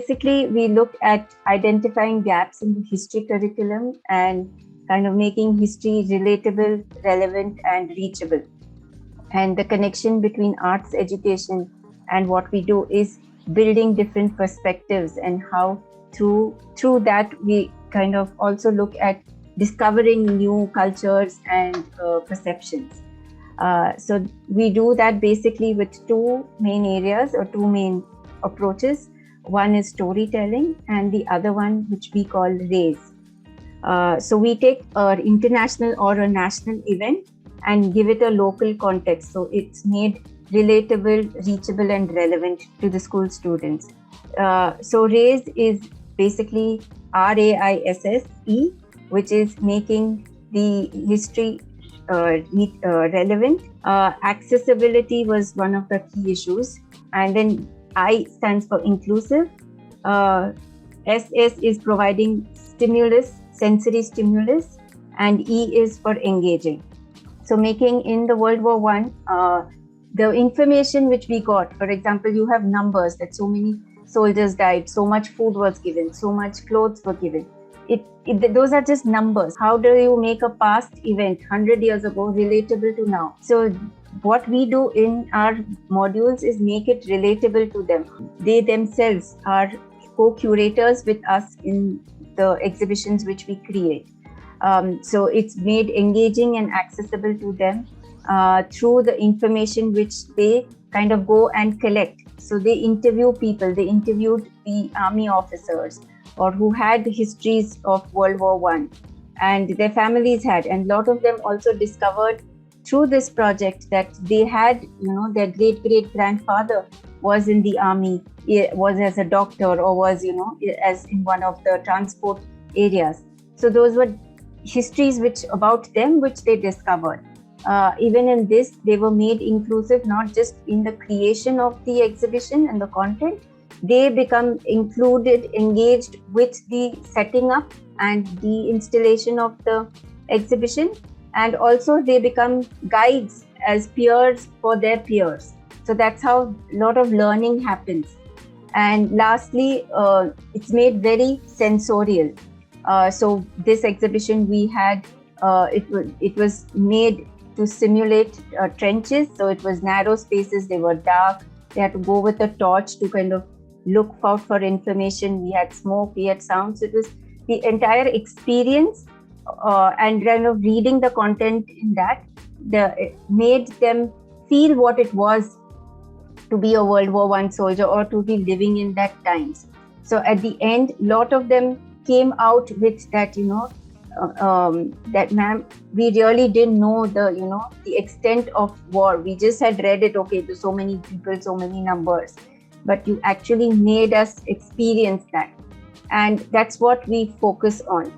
basically, we look at identifying gaps in the history curriculum and kind of making history relatable, relevant, and reachable. And the connection between arts education and what we do is building different perspectives, and how through that we kind of also look at discovering new cultures and perceptions. So we do that basically with two main areas or two main approaches. One is storytelling, and the other one, which we call raise. So we take an international or a national event and give it a local context. So it's made relatable, reachable, and relevant to the school students. So RAISE is basically RAISSE, which is making the history relevant. Accessibility was one of the key issues. And then I stands for inclusive. SS is providing stimulus, sensory stimulus, and E is for engaging. So making in the World War I, the information which we got, for example, you have numbers that so many soldiers died, so much food was given, so much clothes were given. Those are just numbers. How do you make a past event 100 years ago relatable to now? So what we do in our modules is make it relatable to them. They themselves are co-curators with us in the exhibitions which we create. So it's made engaging and accessible to them through the information which they kind of go and collect. So they interview people, they interviewed the army officers or who had histories of World War I, and their families had, and a lot of them also discovered through this project that they had, their great-great-grandfather was in the army, was as a doctor, or was, as in one of the transport areas. So those were histories about them which they discovered. Even in this, they were made inclusive, not just in the creation of the exhibition and the content. They become included, engaged with the setting up and the installation of the exhibition. And also they become guides as peers for their peers. So that's how a lot of learning happens. And lastly, it's made very sensorial. So this exhibition we had, it was made to simulate trenches. So it was narrow spaces, they were dark. They had to go with a torch to kind of look out for information. We had smoke, we had sounds. It was the entire experience and kind of reading the content in that, it made them feel what it was to be a World War I soldier or to be living in that times. So at the end, a lot of them came out with that, that ma'am, we really didn't know the extent of war. We just had read it, okay, to so many people, so many numbers, but you actually made us experience that. And that's what we focus on.